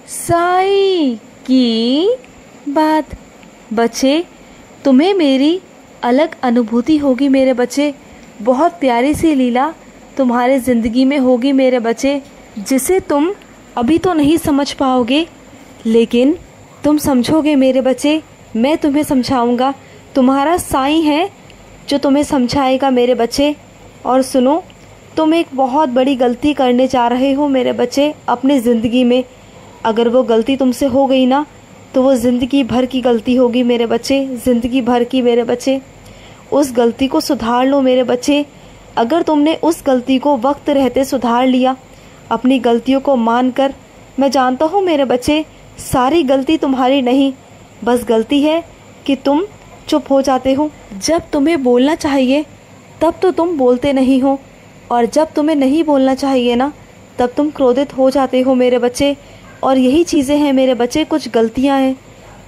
साईं की बात। बच्चे, तुम्हें मेरी अलग अनुभूति होगी मेरे बच्चे। बहुत प्यारी सी लीला तुम्हारे ज़िंदगी में होगी मेरे बच्चे, जिसे तुम अभी तो नहीं समझ पाओगे, लेकिन तुम समझोगे मेरे बच्चे। मैं तुम्हें समझाऊंगा। तुम्हारा साईं है जो तुम्हें समझाएगा मेरे बच्चे। और सुनो, तुम एक बहुत बड़ी गलती करने जा रहे हो मेरे बच्चे अपनी ज़िंदगी में। अगर वो गलती तुमसे हो गई ना, तो वो ज़िंदगी भर की गलती होगी मेरे बच्चे, ज़िंदगी भर की मेरे बच्चे। उस गलती को सुधार लो मेरे बच्चे। अगर तुमने उस गलती को वक्त रहते सुधार लिया, अपनी गलतियों को मान कर, मैं जानता हूँ मेरे बच्चे सारी गलती तुम्हारी नहीं, बस गलती है कि तुम चुप हो जाते हो। जब तुम्हें बोलना चाहिए तब तो तुम बोलते नहीं हो, और जब तुम्हें नहीं बोलना चाहिए ना, तब तुम क्रोधित हो जाते हो मेरे बच्चे। और यही चीज़ें हैं मेरे बच्चे, कुछ गलतियां हैं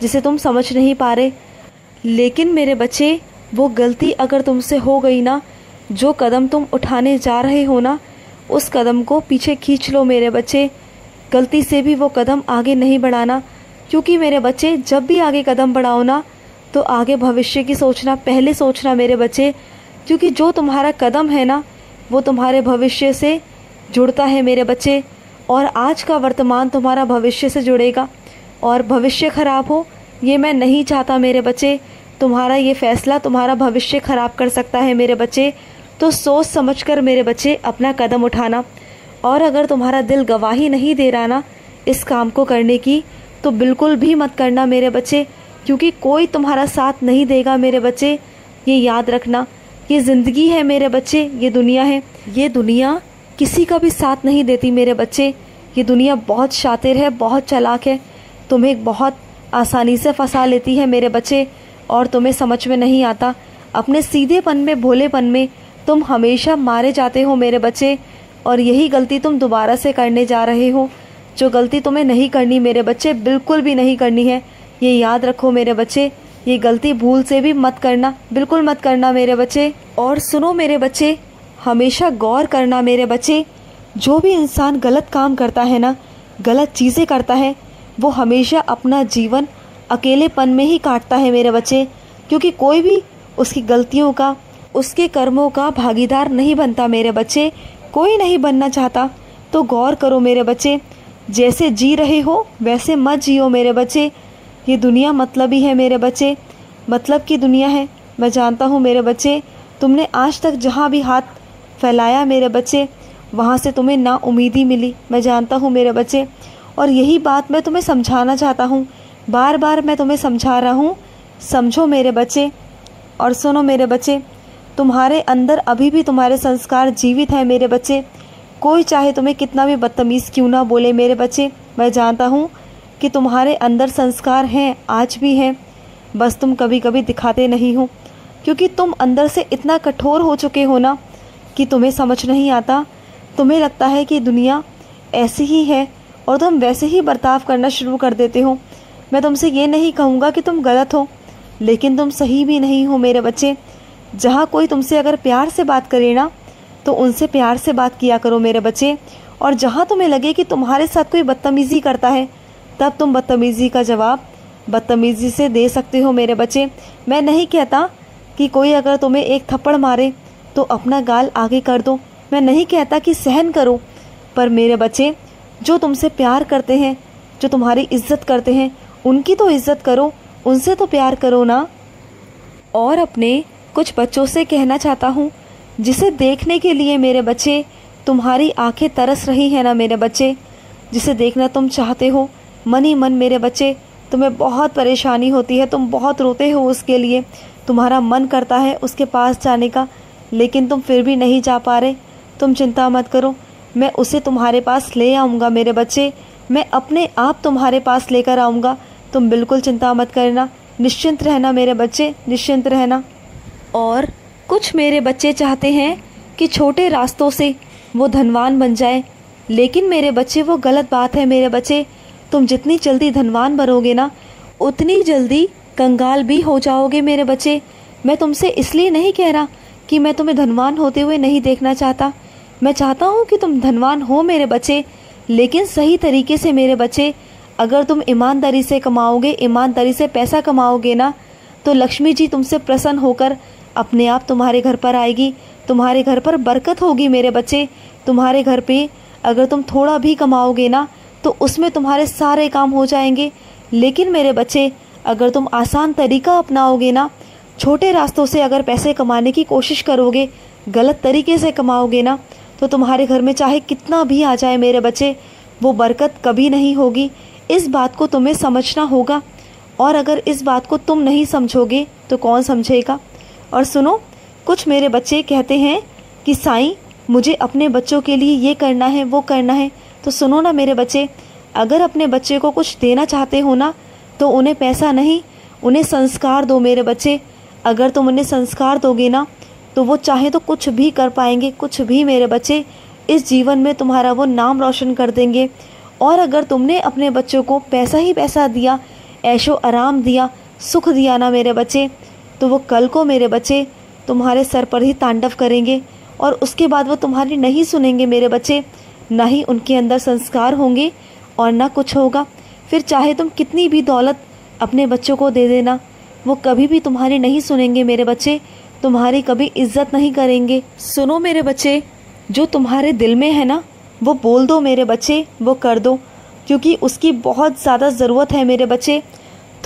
जिसे तुम समझ नहीं पा रहे। लेकिन मेरे बच्चे, वो गलती अगर तुमसे हो गई ना, जो कदम तुम उठाने जा रहे हो ना, उस कदम को पीछे खींच लो मेरे बच्चे। गलती से भी वो कदम आगे नहीं बढ़ाना, क्योंकि मेरे बच्चे जब भी आगे कदम बढ़ाओ ना, तो आगे भविष्य की सोचना, पहले सोचना मेरे बच्चे। क्योंकि जो तुम्हारा कदम है ना, वो तुम्हारे भविष्य से जुड़ता है मेरे बच्चे। और आज का वर्तमान तुम्हारा भविष्य से जुड़ेगा, और भविष्य खराब हो ये मैं नहीं चाहता मेरे बच्चे। तुम्हारा ये फैसला तुम्हारा भविष्य खराब कर सकता है मेरे बच्चे। तो सोच समझकर मेरे बच्चे अपना कदम उठाना। और अगर तुम्हारा दिल गवाही नहीं दे रहा ना इस काम को करने की, तो बिल्कुल भी मत करना मेरे बच्चे, क्योंकि कोई तुम्हारा साथ नहीं देगा मेरे बच्चे। ये याद रखना, ये ज़िंदगी है मेरे बच्चे, ये दुनिया है। ये दुनिया किसी का भी साथ नहीं देती मेरे बच्चे। ये दुनिया बहुत शातिर है, बहुत चालाक है, तुम्हें बहुत आसानी से फंसा लेती है मेरे बच्चे, और तुम्हें समझ में नहीं आता। अपने सीधेपन में, भोलेपन में तुम हमेशा मारे जाते हो मेरे बच्चे, और यही गलती तुम दोबारा से करने जा रहे हो, जो गलती तुम्हें नहीं करनी मेरे बच्चे, बिल्कुल भी नहीं करनी है। ये याद रखो मेरे बच्चे, ये गलती भूल से भी मत करना, बिल्कुल मत करना मेरे बच्चे। और सुनो मेरे बच्चे, हमेशा गौर करना मेरे बच्चे। जो भी इंसान गलत काम करता है ना, गलत चीज़ें करता है, वो हमेशा अपना जीवन अकेलेपन में ही काटता है मेरे बच्चे, क्योंकि कोई भी उसकी गलतियों का, उसके कर्मों का भागीदार नहीं बनता मेरे बच्चे। कोई नहीं बनना चाहता। तो गौर करो मेरे बच्चे, जैसे जी रहे हो वैसे मत जियो मेरे बच्चे। ये दुनिया मतलबी है मेरे बच्चे, मतलब की दुनिया है। मैं जानता हूँ मेरे बच्चे, तुमने आज तक जहाँ भी हाथ फैलाया मेरे बच्चे, वहाँ से तुम्हें ना उम्मीदी मिली, मैं जानता हूँ मेरे बच्चे। और यही बात मैं तुम्हें समझाना चाहता हूँ, बार बार मैं तुम्हें समझा रहा हूँ, समझो मेरे बच्चे। और सुनो मेरे बच्चे, तुम्हारे अंदर अभी भी तुम्हारे संस्कार जीवित हैं मेरे बच्चे। कोई चाहे तुम्हें कितना भी बदतमीज़ क्यों ना बोले मेरे बच्चे, मैं जानता हूँ कि तुम्हारे अंदर संस्कार हैं, आज भी हैं, बस तुम कभी कभी दिखाते नहीं हो, क्योंकि तुम अंदर से इतना कठोर हो चुके हो ना कि तुम्हें समझ नहीं आता। तुम्हें लगता है कि दुनिया ऐसी ही है, और तुम वैसे ही बर्ताव करना शुरू कर देते हो। मैं तुमसे ये नहीं कहूँगा कि तुम गलत हो, लेकिन तुम सही भी नहीं हो मेरे बच्चे। जहाँ कोई तुमसे अगर प्यार से बात करे ना, तो उनसे प्यार से बात किया करो मेरे बच्चे। और जहाँ तुम्हें लगे कि तुम्हारे साथ कोई बदतमीज़ी करता है, तब तुम बदतमीज़ी का जवाब बदतमीज़ी से दे सकते हो मेरे बच्चे। मैं नहीं कहता कि कोई अगर तुम्हें एक थप्पड़ मारे तो अपना गाल आगे कर दो, मैं नहीं कहता कि सहन करो, पर मेरे बच्चे, जो तुमसे प्यार करते हैं, जो तुम्हारी इज्जत करते हैं, उनकी तो इज्जत करो, उनसे तो प्यार करो ना। और अपने कुछ बच्चों से कहना चाहता हूँ, जिसे देखने के लिए मेरे बच्चे तुम्हारी आंखें तरस रही हैं ना मेरे बच्चे, जिसे देखना तुम चाहते हो मन ही मन मेरे बच्चे, तुम्हें बहुत परेशानी होती है, तुम बहुत रोते हो उसके लिए, तुम्हारा मन करता है उसके पास जाने का, लेकिन तुम फिर भी नहीं जा पा रहे। तुम चिंता मत करो, मैं उसे तुम्हारे पास ले आऊँगा मेरे बच्चे, मैं अपने आप तुम्हारे पास लेकर आऊँगा। तुम बिल्कुल चिंता मत करना, निश्चिंत रहना मेरे बच्चे, निश्चिंत रहना। और कुछ मेरे बच्चे चाहते हैं कि छोटे रास्तों से वो धनवान बन जाए, लेकिन मेरे बच्चे वो गलत बात है मेरे बच्चे। तुम जितनी जल्दी धनवान बनोगे ना, उतनी जल्दी कंगाल भी हो जाओगे मेरे बच्चे। मैं तुमसे इसलिए नहीं कह रहा कि मैं तुम्हें धनवान होते हुए नहीं देखना चाहता, मैं चाहता हूँ कि तुम धनवान हो मेरे बच्चे, लेकिन सही तरीके से मेरे बच्चे। अगर तुम ईमानदारी से कमाओगे, ईमानदारी से पैसा कमाओगे ना, तो लक्ष्मी जी तुमसे प्रसन्न होकर अपने आप तुम्हारे घर पर आएगी, तुम्हारे घर पर बरकत होगी मेरे बच्चे। तुम्हारे घर पे अगर तुम थोड़ा भी कमाओगे ना, तो उसमें तुम्हारे सारे काम हो जाएंगे। लेकिन मेरे बच्चे, अगर तुम आसान तरीका अपनाओगे ना, छोटे रास्तों से अगर पैसे कमाने की कोशिश करोगे, गलत तरीके से कमाओगे ना, तो तुम्हारे घर में चाहे कितना भी आ जाए मेरे बच्चे, वो बरकत कभी नहीं होगी। इस बात को तुम्हें समझना होगा, और अगर इस बात को तुम नहीं समझोगे तो कौन समझेगा। और सुनो, कुछ मेरे बच्चे कहते हैं कि साईं मुझे अपने बच्चों के लिए ये करना है, वो करना है। तो सुनो ना मेरे बच्चे, अगर अपने बच्चे को कुछ देना चाहते हो ना, तो उन्हें पैसा नहीं, उन्हें संस्कार दो मेरे बच्चे। अगर तुम उन्हें संस्कार दोगे ना, तो वो चाहे तो कुछ भी कर पाएंगे, कुछ भी मेरे बच्चे। इस जीवन में तुम्हारा वो नाम रोशन कर देंगे। और अगर तुमने अपने बच्चों को पैसा ही पैसा दिया, ऐशो आराम दिया, सुख दिया ना मेरे बच्चे, तो वो कल को मेरे बच्चे तुम्हारे सर पर ही तांडव करेंगे, और उसके बाद वो तुम्हारी नहीं सुनेंगे मेरे बच्चे। ना ही उनके अंदर संस्कार होंगे और ना कुछ होगा। फिर चाहे तुम कितनी भी दौलत अपने बच्चों को दे देना, वो कभी भी तुम्हारी नहीं सुनेंगे मेरे बच्चे, तुम्हारी कभी इज्जत नहीं करेंगे। सुनो मेरे बच्चे, जो तुम्हारे दिल में है ना, वो बोल दो मेरे बच्चे, वो कर दो, क्योंकि उसकी बहुत ज़्यादा ज़रूरत है मेरे बच्चे।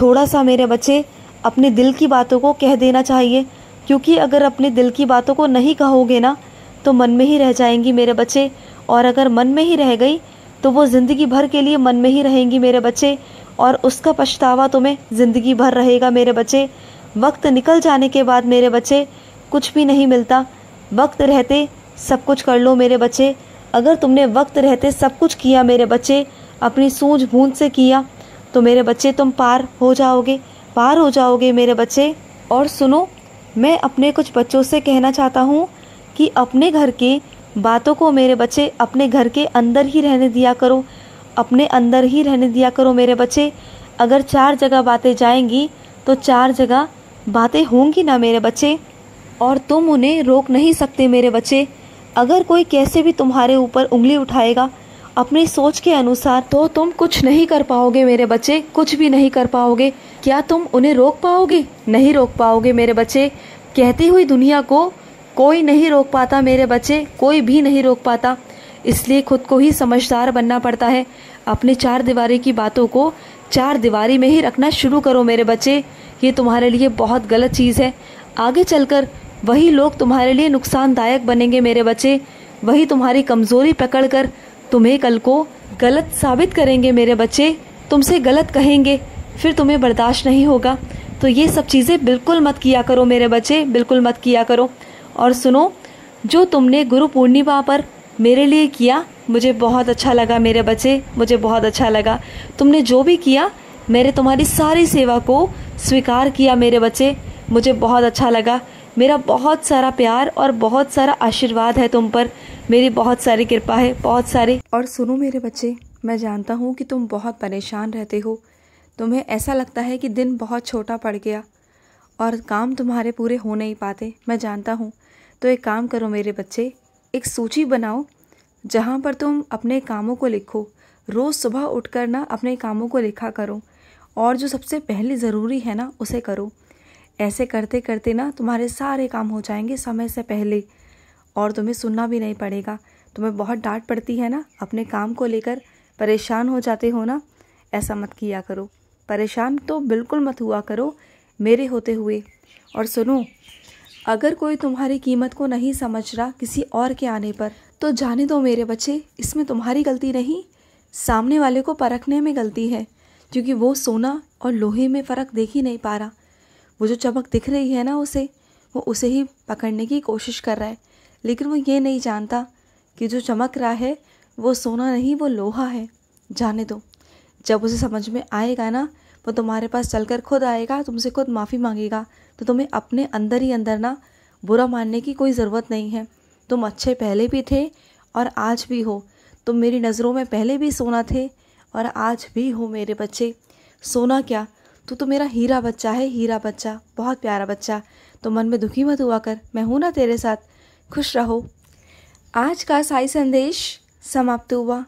थोड़ा सा मेरे बच्चे अपने दिल की बातों को कह देना चाहिए, क्योंकि अगर अपने दिल की बातों को नहीं कहोगे ना, तो मन में ही रह जाएंगी मेरे बच्चे। और अगर मन में ही रह गई तो वो ज़िंदगी भर के लिए मन में ही रहेंगी मेरे बच्चे, और उसका पछतावा तुम्हें ज़िंदगी भर रहेगा मेरे बच्चे। वक्त निकल जाने के बाद मेरे बच्चे कुछ भी नहीं मिलता। वक्त रहते सब कुछ कर लो मेरे बच्चे। अगर तुमने वक्त रहते सब कुछ किया मेरे बच्चे, अपनी सूझबूझ से किया, तो मेरे बच्चे तुम पार हो जाओगे, पार हो जाओगे मेरे बच्चे। और सुनो, मैं अपने कुछ बच्चों से कहना चाहता हूँ कि अपने घर के बातों को मेरे बच्चे अपने घर के अंदर ही रहने दिया करो, अपने अंदर ही रहने दिया करो मेरे बच्चे। अगर 4 जगह बातें जाएंगी तो 4 जगह बातें होंगी ना मेरे बच्चे, और तुम उन्हें रोक नहीं सकते मेरे बच्चे। अगर कोई कैसे भी तुम्हारे ऊपर उंगली उठाएगा अपनी सोच के अनुसार, तो तुम कुछ नहीं कर पाओगे मेरे बच्चे, कुछ भी नहीं कर पाओगे। क्या तुम उन्हें रोक पाओगे? नहीं रोक पाओगे मेरे बच्चे। कहती हुई दुनिया को कोई नहीं रोक पाता मेरे बच्चे, कोई भी नहीं रोक पाता। इसलिए खुद को ही समझदार बनना पड़ता है। अपने 4 दीवारी की बातों को 4 दीवारी में ही रखना शुरू करो मेरे बच्चे। ये तुम्हारे लिए बहुत गलत चीज़ है। आगे चलकर वही लोग तुम्हारे लिए नुकसानदायक बनेंगे मेरे बच्चे। वही तुम्हारी कमज़ोरी पकड़कर तुम्हें कल को गलत साबित करेंगे मेरे बच्चे, तुमसे गलत कहेंगे, फिर तुम्हें बर्दाश्त नहीं होगा। तो ये सब चीज़ें बिल्कुल मत किया करो मेरे बच्चे, बिल्कुल मत किया करो। और सुनो, जो तुमने गुरु पूर्णिमा पर मेरे लिए किया, मुझे बहुत अच्छा लगा मेरे बच्चे, मुझे बहुत अच्छा लगा। तुमने जो भी किया, मैंने तुम्हारी सारी सेवा को स्वीकार किया मेरे बच्चे, मुझे बहुत अच्छा लगा। मेरा बहुत सारा प्यार और बहुत सारा आशीर्वाद है तुम पर, मेरी बहुत सारी कृपा है, बहुत सारी। और सुनो मेरे बच्चे, मैं जानता हूँ कि तुम बहुत परेशान रहते हो, तुम्हें ऐसा लगता है कि दिन बहुत छोटा पड़ गया और काम तुम्हारे पूरे हो नहीं पाते, मैं जानता हूँ। तो एक काम करो मेरे बच्चे, एक सूची बनाओ जहाँ पर तुम अपने कामों को लिखो। रोज़ सुबह उठकर ना अपने कामों को लिखा करो, और जो सबसे पहले ज़रूरी है ना उसे करो। ऐसे करते करते ना तुम्हारे सारे काम हो जाएंगे समय से पहले, और तुम्हें सुनना भी नहीं पड़ेगा। तुम्हें बहुत डांट पड़ती है ना, अपने काम को लेकर परेशान हो जाते हो ना, ऐसा मत किया करो। परेशान तो बिल्कुल मत हुआ करो मेरे होते हुए। और सुनो, अगर कोई तुम्हारी कीमत को नहीं समझ रहा किसी और के आने पर, तो जाने दो मेरे बच्चे, इसमें तुम्हारी गलती नहीं, सामने वाले को परखने में गलती है, क्योंकि वो सोना और लोहे में फ़र्क देख ही नहीं पा रहा। वो जो चमक दिख रही है ना वो उसे ही पकड़ने की कोशिश कर रहा है, लेकिन वो ये नहीं जानता कि जो चमक रहा है वो सोना नहीं, वो लोहा है। जाने दो, जब उसे समझ में आएगा ना, वो तुम्हारे पास चलकर खुद आएगा, तुमसे खुद माफ़ी मांगेगा। तो तुम्हें अपने अंदर ही अंदर ना बुरा मानने की कोई ज़रूरत नहीं है। तुम अच्छे पहले भी थे और आज भी हो। तुम मेरी नज़रों में पहले भी सोना थे और आज भी हो मेरे बच्चे। सोना क्या, तू तो मेरा हीरा बच्चा है, हीरा बच्चा, बहुत प्यारा बच्चा। तो मन में दुखी मत हुआ कर, मैं हूँ ना तेरे साथ, खुश रहो। आज का साई संदेश समाप्त हुआ।